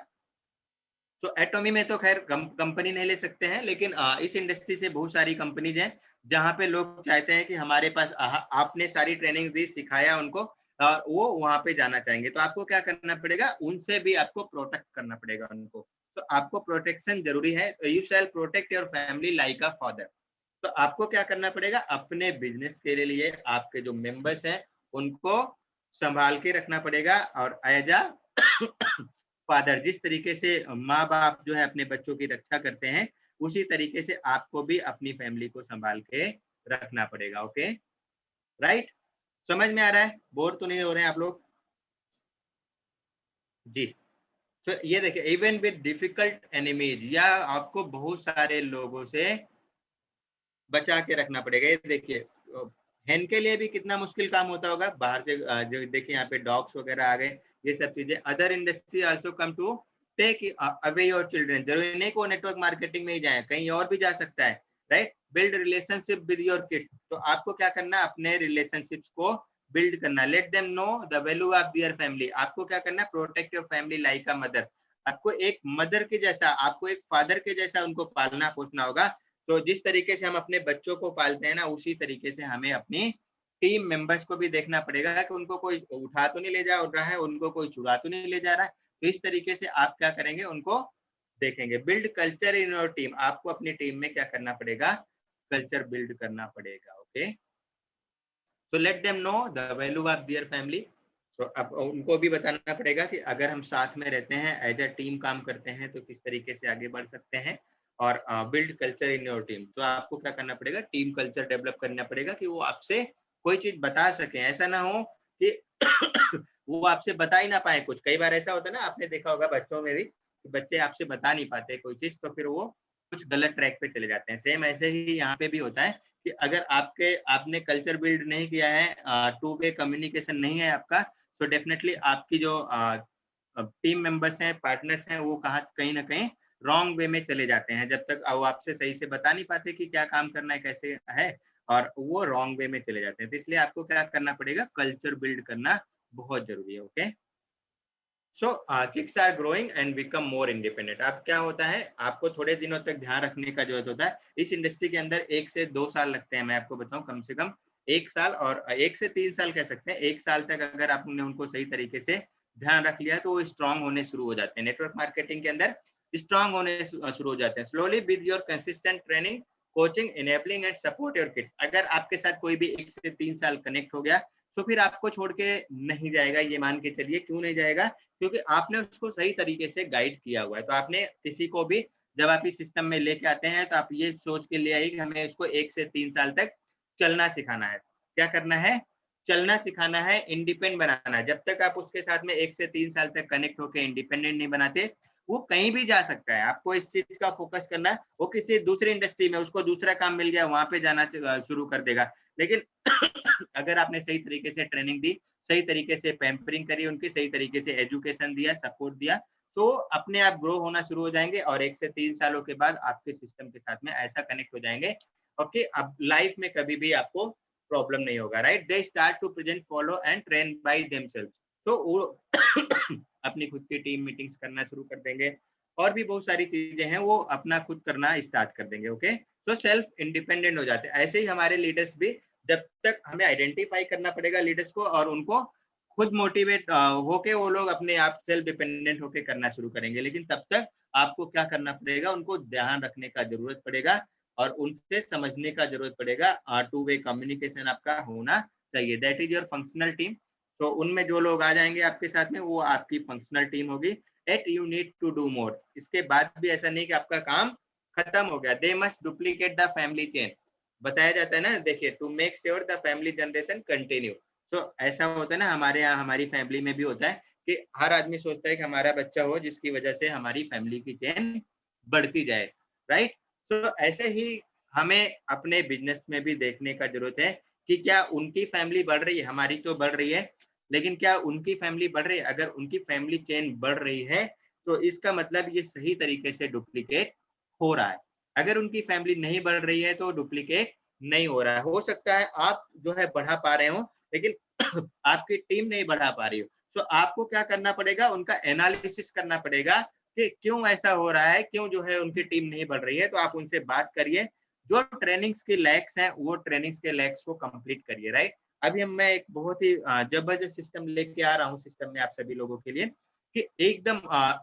तो एटॉमी में तो खैर कंपनी नहीं ले सकते हैं, लेकिन इस इंडस्ट्री से बहुत सारी कंपनीज हैं जहां पे लोग चाहते हैं कि हमारे पास आपने सारी ट्रेनिंग दी, सिखाया उनको, और वो वहां पे जाना चाहेंगे। तो आपको क्या करना पड़ेगा, उनसे भी आपको प्रोटेक्ट करना पड़ेगा उनको। तो आपको प्रोटेक्शन जरूरी है। You shall protect your family like a father. तो आपको क्या करना पड़ेगा, अपने बिजनेस के लिए आपके जो मेंबर्स हैं उनको संभाल के रखना पड़ेगा, और एज अ फादर, जिस तरीके से माँ बाप जो है अपने बच्चों की रक्षा करते हैं, उसी तरीके से आपको भी अपनी फैमिली को संभाल के रखना पड़ेगा। ओके, राइट, समझ में आ रहा है, बोर तो नहीं हो रहे हैं आप लोग जी। तो ये देखिए, इवन विद डिफिकल्ट एनिमीज, या आपको बहुत सारे लोगों से बचा के रखना पड़ेगा। ये देखिए, हेन के लिए भी कितना मुश्किल काम होता होगा, बाहर से जो देखिए यहाँ पे डॉग्स वगैरह आ गए, ये सब चीजें। Other industry also come to take away your children. जरूरी नहीं को नेटवर्क मार्केटिंग में ही जाए, कहीं और भी जा सकता है। Right, build relationship with your kids. तो आपको क्या करना, अपने रिलेशनशिप्स को बिल्ड करना। Let them know the value of their family. आपको क्या करना, protect your family like a mother. आपको एक मदर के जैसा, आपको एक फादर के जैसा उनको पालना पोसना होगा। तो जिस तरीके से हम अपने बच्चों को पालते हैं ना, उसी तरीके से हमें अपनी टीम मेंबर्स को भी देखना पड़ेगा कि उनको कोई उठा तो नहीं ले जा रहा है, उनको कोई चुरा तो नहीं ले जा रहा है। तो इस तरीके से आप क्या करेंगे, उनको देखेंगे। Build culture in your team. आपको अपनी टीम में क्या करना पड़ेगा, कल्चर बिल्ड करना पड़ेगा। ओके, तो let them know the value of their family. तो अब उनको भी बताना पड़ेगा कि अगर हम साथ में रहते हैं, एज अ टीम काम करते हैं, तो किस तरीके से आगे बढ़ सकते हैं। और build culture in your team. तो आपको क्या करना पड़ेगा, टीम कल्चर डेवलप करना पड़ेगा, कि वो आपसे कोई चीज बता सके। ऐसा ना हो कि वो आपसे बता ही ना पाए कुछ। कई बार ऐसा होता है ना, आपने देखा होगा बच्चों में भी, कि बच्चे आपसे बता नहीं पाते कोई चीज, तो फिर वो कुछ गलत ट्रैक पे चले जाते हैं। सेम ऐसे ही यहाँ पे भी होता है कि अगर आपने कल्चर बिल्ड नहीं किया है, टू वे कम्युनिकेशन नहीं है आपका, तो डेफिनेटली आपकी जो टीम मेंबर्स हैं, पार्टनर्स हैं, वो कहीं ना कहीं रॉन्ग वे में चले जाते हैं। जब तक वो आपसे सही से बता नहीं पाते कि क्या काम करना है, कैसे है, और वो रॉन्ग वे में चले जाते हैं। तो इसलिए आपको क्या करना पड़ेगा, कल्चर बिल्ड करना बहुत जरूरी है। Okay, so kids are growing and become more independent. अब क्या होता है, आपको थोड़े दिनों तक ध्यान रखने का जरूरत होता है। इस इंडस्ट्री के अंदर 1 से 2 साल लगते हैं, मैं आपको बताऊं, कम से कम 1 साल, और 1 से 3 साल कह सकते हैं। 1 साल तक अगर आपने उनको सही तरीके से ध्यान रख लिया, तो वो स्ट्रांग होने शुरू हो जाते हैं। नेटवर्क मार्केटिंग के अंदर स्ट्रांग होने शुरू हो जाते हैं। Slowly with your consistent training, coaching, enabling and support your kids. अगर आपके साथ कोई भी 1 से 3 साल कनेक्ट हो गया, तो फिर आपको छोड़ के नहीं जाएगा, ये मान के चलिए। क्यों नहीं जाएगा? क्योंकि आपने उसको सही तरीके से गाइड किया हुआ है। तो आपने किसी को भी जब आप इस सिस्टम में लेके आते हैं तो आप ये सोच के ले आइए कि हमें इसको 1 से 3 साल तक चलना सिखाना है। क्या करना है? चलना सिखाना है, इंडिपेंडेंट बनाना है। जब तक आप उसके साथ में 1 से 3 साल तक कनेक्ट होके इंडिपेंडेंट नहीं बनाते, वो कहीं भी जा सकता है। आपको इस चीज का फोकस करना है। वो किसी दूसरी इंडस्ट्री में उसको दूसरा काम मिल गया, वहां पे जाना शुरू कर देगा। लेकिन अगर आपने सही तरीके से ट्रेनिंग दी, सही तरीके से पैम्परिंग करी, उनकी सही तरीके से एजुकेशन दिया, सपोर्ट दिया, तो अपने आप ग्रो होना शुरू हो जाएंगे और 1 से 3 सालों के बाद आपके सिस्टम के साथ में ऐसा कनेक्ट हो जाएंगे ओके, अब लाइफ में कभी भी आपको प्रॉब्लम नहीं होगा, right? They start to present, follow and train by themselves. तो वो अपनी खुद की टीम मीटिंग्स करना शुरू कर देंगे और भी बहुत सारी चीजें हैं, वो अपना खुद करना स्टार्ट कर देंगे। ओके, तो सेल्फ इंडिपेंडेंट हो जाते हैं। ऐसे ही हमारे लीडर्स भी, जब तक हमें आइडेंटिफाई करना पड़ेगा लीडर्स को और उनको खुद मोटिवेट होके वो लोग अपने आप सेल्फ डिपेंडेंट होके करना शुरू करेंगे। लेकिन तब तक आपको क्या करना पड़ेगा? उनको ध्यान रखने का जरूरत पड़ेगा और उनसे समझने का जरूरत पड़ेगा। टू वे कम्युनिकेशन आपका होना चाहिए। That is your functional team. तो उनमें जो लोग आ जाएंगे आपके साथ में, वो आपकी फंक्शनल टीम होगी। At you need to do more. इसके बाद भी ऐसा नहीं कि आपका काम खत्म हो गया। They must duplicate the family chain. बताया जाता है ना, देखिए, to make sure the family generation continue. तो ऐसा होता है ना, हमारे यहाँ हमारी फैमिली में भी होता है कि हर आदमी सोचता है कि हमारा बच्चा हो जिसकी वजह से हमारी फैमिली की चेन बढ़ती जाए, राइट? तो ऐसे ही हमें अपने बिजनेस में भी देखने का जरूरत है कि क्या उनकी फैमिली बढ़ रही है, हमारी तो बढ़ रही है, लेकिन क्या उनकी फैमिली बढ़ रही है? अगर उनकी फैमिली चेन बढ़ रही है तो इसका मतलब ये सही तरीके से डुप्लीकेट हो रहा है। अगर उनकी फैमिली नहीं बढ़ रही है तो डुप्लीकेट नहीं हो रहा है। हो सकता है आप जो है बढ़ा पा रहे हो, लेकिन आपकी टीम नहीं बढ़ा पा रही हो। तो आपको क्या करना पड़ेगा? उनका एनालिसिस करना पड़ेगा कि क्यों ऐसा हो रहा है, क्यों जो है उनकी टीम नहीं बढ़ रही है। तो आप उनसे बात करिए, जो ट्रेनिंग्स के लैक्स हैं वो ट्रेनिंग्स के लैक्स को कंप्लीट करिए, राइट? अभी हम मैं एक बहुत ही जबरदस्त सिस्टम लेके आ रहा हूँ सिस्टम में आप सभी लोगों के लिए, कि एकदम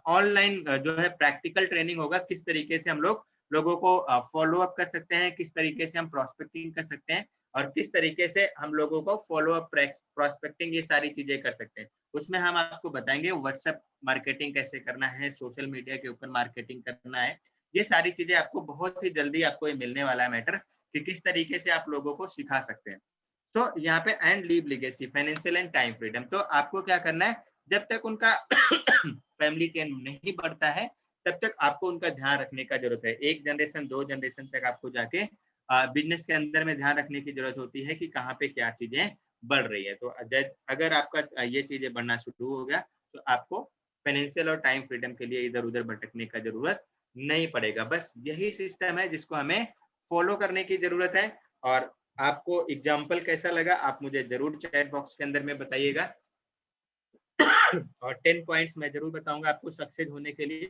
ऑनलाइन जो है प्रैक्टिकल ट्रेनिंग होगा। किस तरीके से हम लोगों को फॉलो अप कर सकते हैं, किस तरीके से हम प्रोस्पेक्टिंग कर सकते हैं और किस तरीके से हम लोगों को फॉलो अप, प्रोस्पेक्टिंग, ये सारी चीजें कर सकते हैं। उसमें हम आपको बताएंगे व्हाट्सएप मार्केटिंग कैसे करना है, सोशल मीडिया के ऊपर मार्केटिंग करना है। ये सारी चीजें आपको बहुत ही जल्दी आपको ये मिलने वाला है मैटर, कि किस तरीके से आप लोगों को सिखा सकते हैं। तो यहाँ पे and leave legacy, financial and time freedom. तो आपको क्या करना है? जब तक उनका फैमिली चेन नहीं बढ़ता है तब तक आपको उनका ध्यान रखने का जरूरत है। 1 जनरेशन 2 जनरेशन तक आपको जाके बिजनेस के अंदर में ध्यान रखने की जरूरत होती है कि कहाँ पे क्या चीजें बढ़ रही है। तो अगर आपका ये चीजें बढ़ना शुरू हो गया तो आपको फाइनेंशियल और टाइम फ्रीडम के लिए इधर उधर भटकने का जरूरत नहीं पड़ेगा। बस यही सिस्टम है जिसको हमें फॉलो करने की जरूरत है। और आपको एग्जाम्पल कैसा लगा आप मुझे जरूर चैट बॉक्स के अंदर में बताइएगा। और 10 पॉइंट्स मैं जरूर बताऊंगा आपको सक्सेस होने के लिए,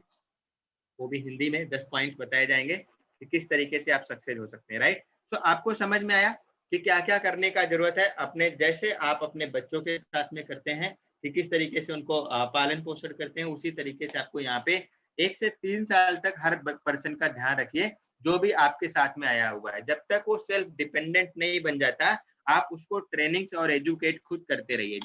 वो भी हिंदी में 10 पॉइंट्स बताए जाएंगे कि किस तरीके से आप सक्सेस हो सकते हैं, राइट? तो आपको समझ में आया कि क्या क्या करने का जरूरत है, अपने जैसे आप अपने बच्चों के साथ में करते हैं कि किस तरीके से उनको पालन पोषण करते हैं, उसी तरीके से आपको यहाँ पे 1 से 3 साल तक हर पर्सन का ध्यान रखिए जो भी आपके साथ में आया हुआ है। जब तक वो सेल्फ डिपेंडेंट नहीं बन जाता, आप उसको ट्रेनिंग्स और एजुकेट खुद करते रहिए।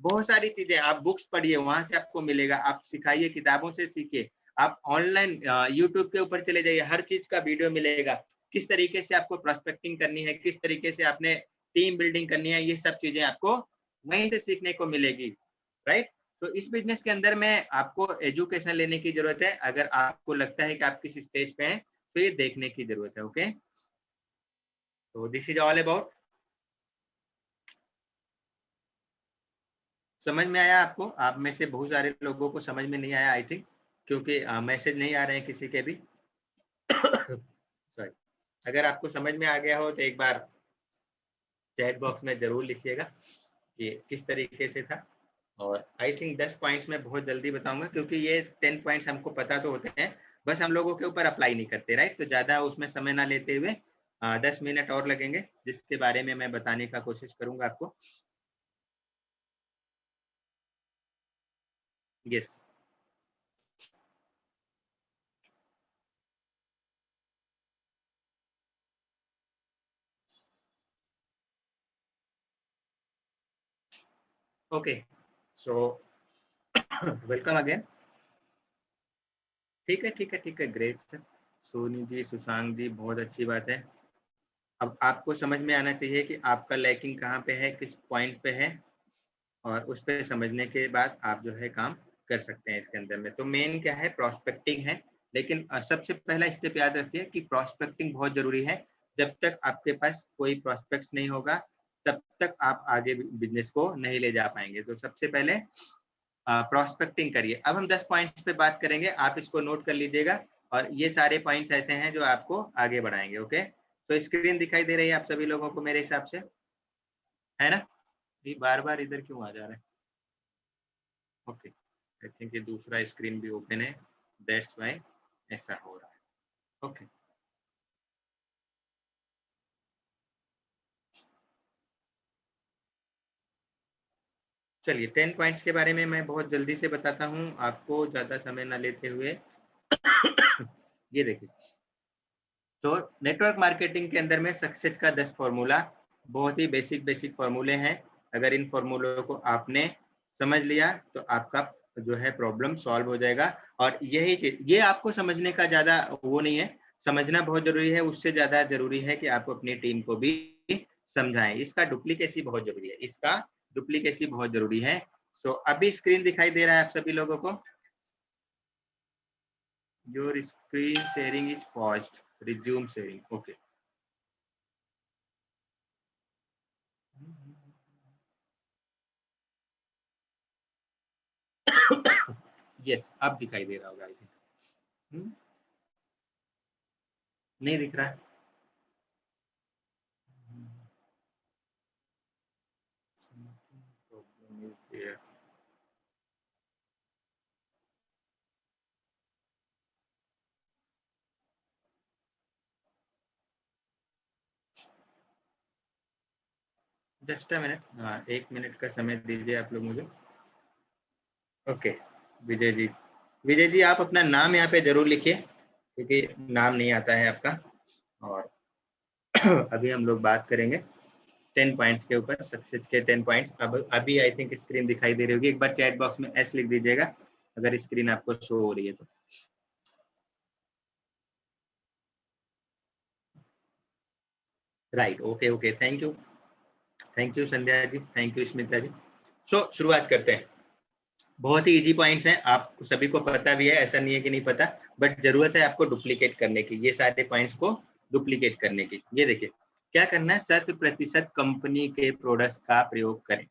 बहुत सारी चीजें आप बुक्स पढ़िए, वहां से आपको मिलेगा। आप सिखाइए, किताबों से सीखिए। आप ऑनलाइन यूट्यूब के ऊपर चले जाइए, हर चीज का वीडियो मिलेगा। किस तरीके से आपको प्रोस्पेक्टिंग करनी है, किस तरीके से आपने टीम बिल्डिंग करनी है, ये सब चीजें आपको वहीं से सीखने को मिलेगी, राइट? तो इस बिजनेस के अंदर में आपको एजुकेशन लेने की जरूरत है। अगर आपको लगता है कि आप किस स्टेज पे हैं तो ये देखने की जरूरत है। ओके, तो दिस इज ऑल अबाउट। समझ में आया आपको? आप में से बहुत सारे लोगों को समझ में नहीं आया आई थिंक, क्योंकि मैसेज नहीं आ रहे हैं किसी के भी। सॉरी। अगर आपको समझ में आ गया हो तो एक बार चैट बॉक्स में जरूर लिखिएगा कि किस तरीके से था। और आई थिंक 10 पॉइंट्स में बहुत जल्दी बताऊंगा, क्योंकि ये 10 पॉइंट्स हमको पता तो होते हैं, बस हम लोगों के ऊपर अप्लाई नहीं करते, राइट? तो ज्यादा उसमें समय ना लेते हुए 10 मिनट और लगेंगे जिसके बारे में मैं बताने का कोशिश करूंगा आपको। Yes. Okay, so welcome again. ठीक है, ठीक है, ठीक है, ग्रेट सर। सोनी जी, सुशांत जी, बहुत अच्छी बात है। अब आपको समझ में आना चाहिए कि आपका लैकिंग कहाँ पे है, किस पॉइंट पे है, और उस पे समझने के बाद आप जो है काम कर सकते हैं इसके अंदर में। तो मेन क्या है, प्रोस्पेक्टिंग है। लेकिन सबसे पहला स्टेप याद रखिए कि प्रोस्पेक्टिंग बहुत जरूरी है। जब तक आपके पास कोई प्रोस्पेक्ट्स नहीं होगा, तब तक आप आगे बिजनेस को नहीं ले जा पाएंगे। तो सबसे पहले प्रोस्पेक्टिंग करिए। अब हम 10 पॉइंट्स पे बात करेंगे, आप इसको नोट कर लीजिएगा। और ये सारे पॉइंट्स ऐसे हैं जो आपको आगे बढ़ाएंगे। ओके, तो स्क्रीन दिखाई दे रही है आप सभी लोगों को मेरे हिसाब से, है ना? ये बार बार इधर क्यों आ जा रहा है? ओके, आई थिंक ये दूसरा स्क्रीन भी ओपन है, दैट्स व्हाई ऐसा हो रहा है। ओके, चलिए 10 पॉइंट्स के बारे में मैं बहुत जल्दी से बताता हूँ आपको, ज्यादा समय ना लेते हुए। ये देखिए, तो नेटवर्क मार्केटिंग के अंदर में सक्सेस का 10 फॉर्मूला, बहुत ही बेसिक बेसिक फॉर्मूले हैं। अगर इन फॉर्मूलों को आपने समझ लिया तो आपका जो है प्रॉब्लम सॉल्व हो जाएगा। और यही चीज, ये आपको समझने का ज्यादा वो नहीं है, समझना बहुत जरूरी है, उससे ज्यादा जरूरी है कि आप अपनी टीम को भी समझाएं। इसका डुप्लीकेसी बहुत जरूरी है, इसका डुप्लीकेसी बहुत जरूरी है। सो अभी स्क्रीन दिखाई दे रहा है आप सभी लोगों को? Your screen sharing is paused, resume sharing. Okay, yes, अब दिखाई दे रहा होगा आई थिंक। नहीं दिख रहा है? जस्ट अ मिनट, हाँ 1 मिनट का समय दीजिए आप लोग मुझे। ओके, विजय जी, विजय जी आप अपना नाम यहाँ पे जरूर लिखिए, क्योंकि नाम नहीं आता है आपका। और अभी हम लोग बात करेंगे 10 पॉइंट्स के ऊपर, सक्सेस के 10 पॉइंट्स। अब अभी आई थिंक स्क्रीन दिखाई दे रही होगी, एक बार चैट बॉक्स में एस लिख दीजिएगा अगर स्क्रीन आपको शो हो रही है तो। Right, okay okay, thank you Sandhya ji, thank you Smita ji. So शुरुआत करते हैं। बहुत ही इजी पॉइंट्स हैं, आप सभी को पता भी है, ऐसा नहीं है कि नहीं पता, बट जरूरत है आपको डुप्लीकेट करने की, ये सारे पॉइंट्स को डुप्लीकेट करने की। ये देखिए, क्या करना है, 100% कंपनी के प्रोडक्ट्स का प्रयोग करें।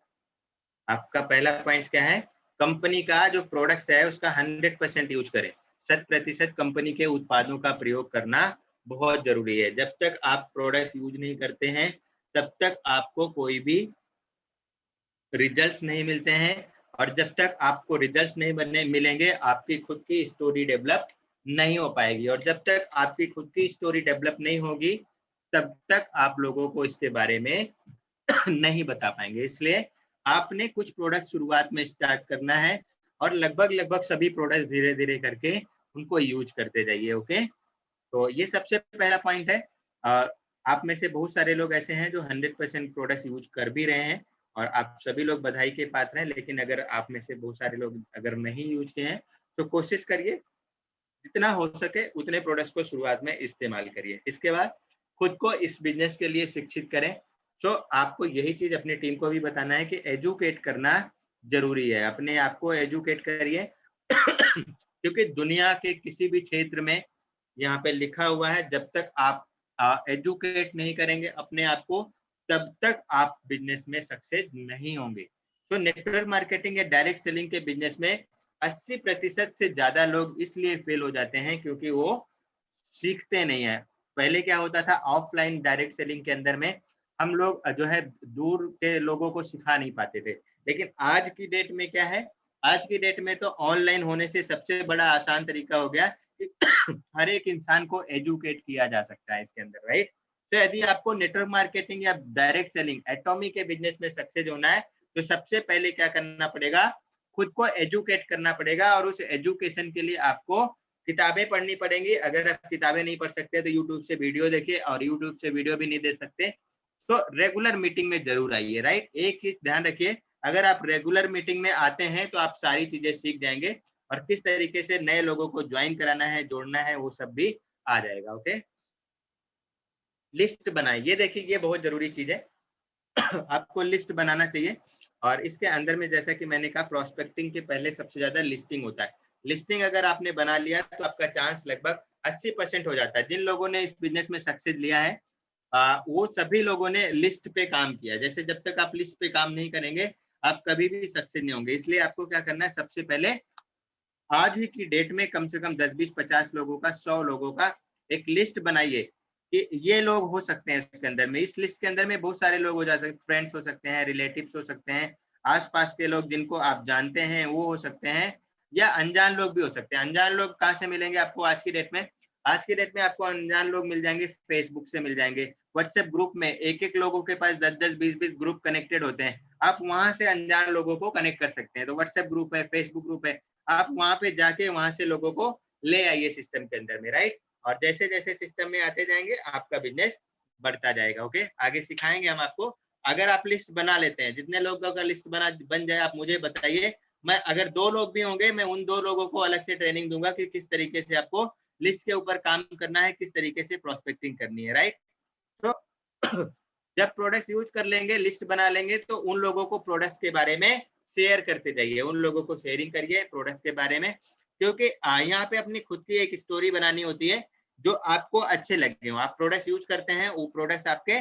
आपका पहला पॉइंट क्या है, कंपनी का जो प्रोडक्ट्स है उसका 100% यूज करें। 100% कंपनी के उत्पादों का प्रयोग करना बहुत जरूरी है। जब तक आप प्रोडक्ट्स यूज नहीं करते हैं, तब तक आपको कोई भी रिजल्ट्स नहीं मिलते हैं। और जब तक आपको रिजल्ट्स नहीं बनने मिलेंगे, आपकी खुद की स्टोरी डेवलप नहीं हो पाएगी। और जब तक आपकी खुद की स्टोरी डेवलप नहीं होगी, तब तक आप लोगों को इसके बारे में नहीं बता पाएंगे। इसलिए आपने कुछ प्रोडक्ट शुरुआत में स्टार्ट करना है, और लगभग लगभग सभी प्रोडक्ट्स धीरे धीरे करके उनको यूज करते जाइए। ओके, तो ये सबसे पहला पॉइंट है। आप में से बहुत सारे लोग ऐसे हैं जो 100% प्रोडक्ट्स यूज कर भी रहे हैं, और आप सभी लोग बधाई के पात्र हैं। लेकिन अगर आप में से बहुत सारे लोग अगर नहीं यूज किए हैं, तो कोशिश करिए जितना हो सके उतने प्रोडक्ट्स को शुरुआत में इस्तेमाल करिए। इसके बाद खुद को इस बिजनेस के लिए शिक्षित करें। तो आपको यही चीज अपनी टीम को भी बताना है कि एजुकेट करना जरूरी है, अपने आप को एजुकेट करिए। क्योंकि दुनिया के किसी भी क्षेत्र में यहाँ पे लिखा हुआ है, जब तक आप एजुकेट नहीं करेंगे अपने आप को, तब तक आप बिजनेस में सक्सेस नहीं होंगे। तो नेटवर्क मार्केटिंग या डायरेक्ट सेलिंग के बिजनेस में 80% से ज्यादा लोग इसलिए फेल हो जाते हैं क्योंकि वो सीखते नहीं है। पहले क्या होता था, ऑफलाइन डायरेक्ट सेलिंग के अंदर में हम लोग जो है दूर के लोगों को सिखा नहीं पाते थे। लेकिन आज की डेट में क्या है, आज की डेट में तो ऑनलाइन होने से सबसे बड़ा आसान तरीका हो गया कि हर एक इंसान को एजुकेट किया जा सकता है इसके अंदर, राइट? तो यदि आपको नेटवर्क मार्केटिंग या डायरेक्ट सेलिंग एटॉमी के बिजनेस में सक्सेस होना है, तो सबसे पहले क्या करना पड़ेगा, खुद को एजुकेट करना पड़ेगा। और उस एजुकेशन के लिए आपको किताबें पढ़नी पड़ेंगी। अगर आप किताबें नहीं पढ़ सकते तो यूट्यूब से वीडियो देखिए, और यूट्यूब से वीडियो भी नहीं दे सकते तो रेगुलर मीटिंग में जरूर आइए, राइट? एक चीज ध्यान रखिए, अगर आप रेगुलर मीटिंग में आते हैं तो आप सारी चीजें सीख जाएंगे और किस तरीके से नए लोगों को ज्वाइन कराना है, जोड़ना है, वो सब भी आ जाएगा। ओके, लिस्ट बनाए, ये देखिए ये बहुत जरूरी चीज है। आपको लिस्ट बनाना चाहिए और इसके अंदर में जैसा कि मैंने कहा प्रोस्पेक्टिंग के पहले सबसे ज्यादा लिस्टिंग होता है। लिस्टिंग अगर आपने बना लिया तो आपका चांस लगभग 80% हो जाता है। जिन लोगों ने इस बिजनेस में सक्सेस लिया है वो सभी लोगों ने लिस्ट पे काम किया। जैसे जब तक आप लिस्ट पे काम नहीं करेंगे आप कभी भी सक्सेस नहीं होंगे। इसलिए आपको क्या करना है, सबसे पहले आज ही की डेट में कम से कम 10, 20, 50 लोगों का, 100 लोगों का एक लिस्ट बनाइए कि ये लोग हो सकते हैं इसके अंदर में। इस लिस्ट के अंदर में बहुत सारे लोग हो जा सकते, फ्रेंड्स हो सकते हैं, रिलेटिव्स हो सकते हैं, आसपास के लोग जिनको आप जानते हैं वो हो सकते हैं, या अनजान लोग भी हो सकते हैं। अनजान लोग कहाँ से मिलेंगे आपको आज की डेट में? आज की डेट में आपको अनजान लोग मिल जाएंगे फेसबुक से, मिल जाएंगे व्हाट्सएप ग्रुप में। एक एक लोगों के पास 10-10, 20-20 ग्रुप कनेक्टेड होते हैं। आप वहां से अनजान लोगों को कनेक्ट कर सकते हैं। तो व्हाट्सएप ग्रुप है, फेसबुक ग्रुप है, आप वहां पे जाके वहां से लोगों को ले आइए सिस्टम के अंदर में, राइट। और जैसे जैसे सिस्टम में आते जाएंगे आपका बिजनेस बढ़ता जाएगा। ओके, आगे सिखाएंगे हम आपको। अगर आप लिस्ट बना लेते हैं, जितने लोगों का लिस्ट बन जाए आप मुझे बताइए। मैं अगर 2 लोग भी होंगे मैं उन 2 लोगों को अलग से ट्रेनिंग दूंगा कि किस तरीके से आपको लिस्ट के ऊपर काम करना है, किस तरीके से प्रोस्पेक्टिंग करनी है, राइट। तो जब प्रोडक्ट्स यूज कर लेंगे, लिस्ट बना लेंगे, तो उन लोगों को प्रोडक्ट्स के बारे में शेयर करते जाइए, उन लोगों को शेयरिंग करिए प्रोडक्ट्स के बारे में। क्योंकि यहाँ पे अपनी खुद की एक स्टोरी बनानी होती है जो आपको अच्छे लगे हो। आप प्रोडक्ट्स यूज करते हैं, वो प्रोडक्ट्स आपके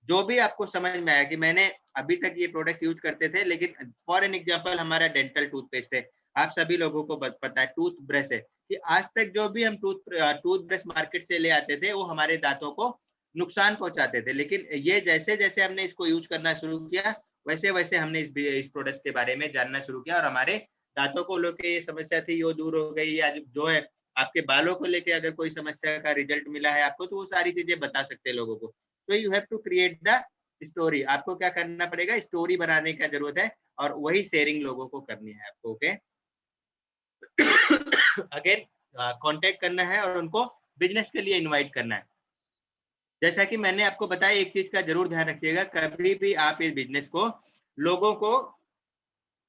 जो भी आपको समझ में आया कि मैंने अभी तक ये प्रोडक्ट्स यूज करते थे, लेकिन फॉर एन एग्जांपल हमारा डेंटल टूथपेस्ट है, आप सभी लोगों को पता है, टूथ ब्रश है, कि आज तक जो भी हम टूथ ब्रश मार्केट से ले आते थे वो हमारे दांतों को नुकसान पहुंचाते थे। लेकिन ये जैसे जैसे हमने इसको यूज करना शुरू किया वैसे वैसे हमने इस प्रोडक्ट के बारे में जानना शुरू किया और हमारे दांतों को लेके ये समस्या थी वो दूर हो गई। या जो है आपके बालों को लेके अगर कोई समस्या का रिजल्ट मिला है आपको, तो वो सारी चीजें बता सकते हैं लोगों को। तो you have to create the story. आपको क्या करना पड़ेगा, स्टोरी बनाने का जरूरत है और वही शेयरिंग लोगों को करनी है आपको। ओके, अगेन कांटेक्ट करना है और उनको बिजनेस के लिए इनवाइट करना है। जैसा कि मैंने आपको बताया, एक चीज का जरूर ध्यान रखिएगा, कभी भी आप इस बिजनेस को लोगों को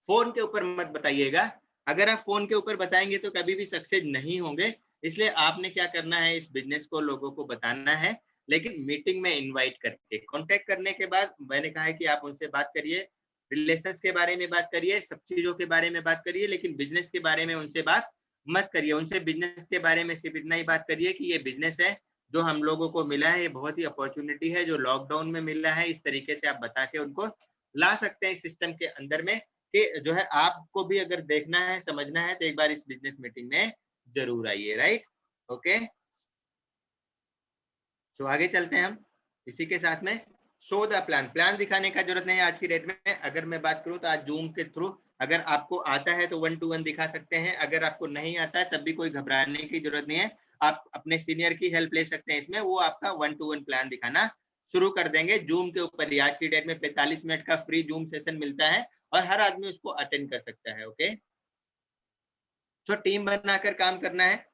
फोन के ऊपर मत बताइएगा। अगर आप फोन के ऊपर बताएंगे तो कभी भी सक्सेस नहीं होंगे। इसलिए आपने क्या करना है, इस बिजनेस को लोगों को बताना है, लेकिन मीटिंग में इनवाइट करके। कांटेक्ट करने के बाद मैंने कहा है कि आप उनसे बात करिए, रिलेशंस के बारे में बात करिए, सब चीजों के बारे में बात करिए, लेकिन बिजनेस के बारे में उनसे बात मत करिए। उनसे बिजनेस के बारे में सिर्फ इतना ही बात करिए कि ये बिजनेस है जो हम लोगों को मिला है, ये बहुत ही अपॉर्चुनिटी है जो लॉकडाउन में मिला है। इस तरीके से आप बता के उनको ला सकते हैं इस सिस्टम के अंदर में कि जो है आपको भी अगर देखना है, समझना है, तो एक बार इस बिजनेस मीटिंग में जरूर आइए, राइट। ओके, तो आगे चलते हैं हम इसी के साथ में। Show the plan. प्लान दिखाने का जरूरत नहीं है आज की डेट में। अगर मैं बात करूं तो आज जूम के थ्रू अगर आपको आता है तो 1 to 1 दिखा सकते हैं। अगर आपको नहीं आता है तब भी कोई घबराने की जरूरत नहीं है, आप अपने सीनियर की हेल्प ले सकते हैं इसमें, वो आपका 1 to 1 प्लान दिखाना शुरू कर देंगे जूम के ऊपर ही। आज की डेट में 45 मिनट का फ्री जूम सेशन मिलता है और हर आदमी उसको अटेंड कर सकता है। ओके, तो टीम बनाकर काम करना है,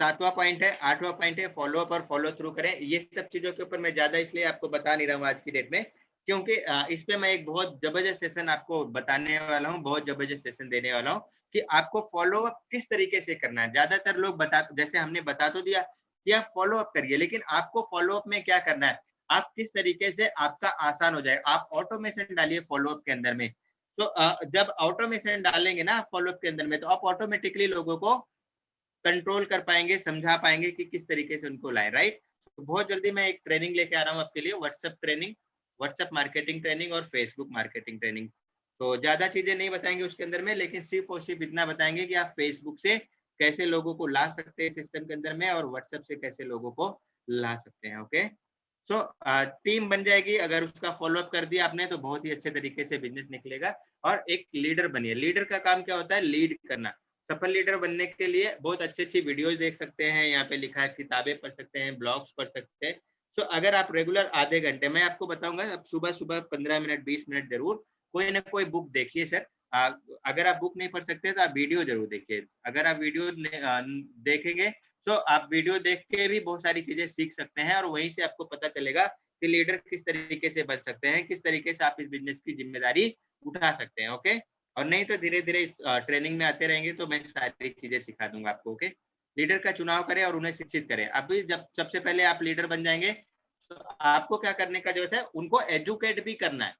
7वां पॉइंट है। 8वां पॉइंट है फॉलो अप और फॉलो थ्रू करें। ये सब चीजों के ऊपर मैं ज्यादा इसलिए आपको बता नहीं रहा हूँ आज की डेट में, क्योंकि इस पे मैं एक बहुत जबरदस्त सेशन आपको बताने वाला हूँ, बहुत जबरदस्त सेशन देने वाला हूँ कि आपको फॉलो अप किस तरीके से करना है। ज्यादातर लोग बता, जैसे हमने बता तो दिया कि आप फॉलो अप करिए, लेकिन आपको फॉलो अप में क्या करना है, आप किस तरीके से आपका आसान हो जाए। आप ऑटोमेशन डालिए फॉलो अप के अंदर में। तो जब ऑटोमेशन डालेंगे ना फॉलो अप के अंदर में, तो आप ऑटोमेटिकली लोगों को कंट्रोल कर पाएंगे, समझा पाएंगे कि किस तरीके से उनको लाएं, राइट। तो बहुत जल्दी मैं एक ट्रेनिंग लेके आ रहा हूँ आपके लिए, WhatsApp training, WhatsApp marketing training और फेसबुक मार्केटिंग ट्रेनिंग। तो ज्यादा चीजें नहीं बताएंगे उसके अंदर में, लेकिन सिर्फ और सिर्फ इतना बताएंगे कि आप फेसबुक से कैसे लोगों को ला सकते हैं सिस्टम के अंदर में और व्हाट्सएप से कैसे लोगों को ला सकते हैं। ओके, सो टीम बन जाएगी। अगर उसका फॉलोअप कर दिया आपने तो बहुत ही अच्छे तरीके से बिजनेस निकलेगा। और एक लीडर बनिए। लीडर का काम क्या होता है, लीड करना। सफल लीडर बनने के लिए बहुत अच्छी अच्छी वीडियोज देख सकते हैं, यहाँ पे लिखा है, किताबें पढ़ सकते हैं, ब्लॉग्स पढ़ सकते हैं। तो अगर आप रेगुलर आधे घंटे, मैं आपको बताऊंगा, अब सुबह सुबह 15 मिनट 20 मिनट जरूर कोई ना कोई बुक देखिए सर। अगर आप बुक नहीं पढ़ सकते तो आप वीडियो जरूर देखिए। अगर आप वीडियो देखेंगे तो आप वीडियो देख के भी बहुत सारी चीजें सीख सकते हैं और वहीं से आपको पता चलेगा कि लीडर किस तरीके से बन सकते हैं, किस तरीके से आप इस बिजनेस की जिम्मेदारी उठा सकते हैं। ओके, और नहीं तो धीरे धीरे इस ट्रेनिंग में आते रहेंगे तो मैं सारी चीजें सिखा दूंगा आपको। ओके, लीडर का चुनाव करें और उन्हें शिक्षित करें। अभी जब सबसे पहले आप लीडर बन जाएंगे तो आपको क्या करने का जरूरत है, उनको एजुकेट भी करना है।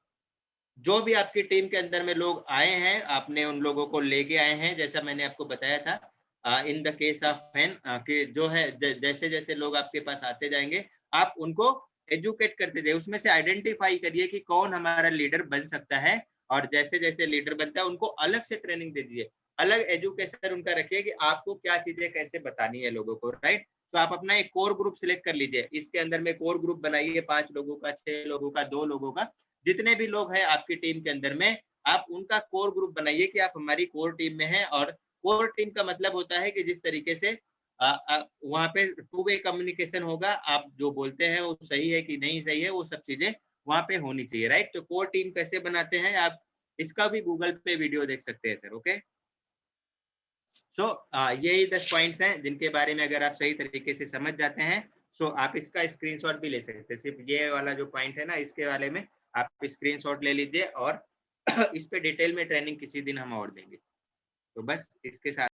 जो भी आपकी टीम के अंदर में लोग आए हैं, आपने उन लोगों को लेके आए हैं, जैसा मैंने आपको बताया था in the case of fan कि जो है जैसे जैसे लोग आपके पास आते जाएंगे, आप उनको एजुकेट करते जाइए, उसमें से आइडेंटिफाई करिए कि कौन हमारा लीडर बन सकता है, और जैसे जैसे लीडर बनता है उनको अलग से ट्रेनिंग दे दीजिए, अलग एजुकेशन उनका रखिए कि आपको क्या चीजें कैसे बतानी है लोगों को, राइट। तो आप अपना एक कोर ग्रुप सिलेक्ट कर लीजिए, इसके अंदर में कोर ग्रुप बनाइए, 5 लोगों का, 6 लोगों का, 2 लोगों का, जितने भी लोग हैं आपकी टीम के अंदर में, आप उनका कोर ग्रुप बनाइए कि आप हमारी कोर टीम में हैं। और कोर टीम का मतलब होता है कि जिस तरीके से वहां पे टू वे कम्युनिकेशन होगा, आप जो बोलते हैं वो सही है कि नहीं सही है, वो सब चीजें वहां पे होनी चाहिए, राइट। तो कोर टीम कैसे बनाते हैं आप इसका भी गूगल पे वीडियो देख सकते हैं सर। ओके, सो यही 10 पॉइंट्स हैं जिनके बारे में अगर आप सही तरीके से समझ जाते हैं, सो आप इसका स्क्रीनशॉट भी ले सकते हैं। सिर्फ ये वाला जो पॉइंट है ना, इसके वाले में आप स्क्रीनशॉट ले लीजिए, और इस पे डिटेल में ट्रेनिंग किसी दिन हम और देंगे। तो बस इसके साथ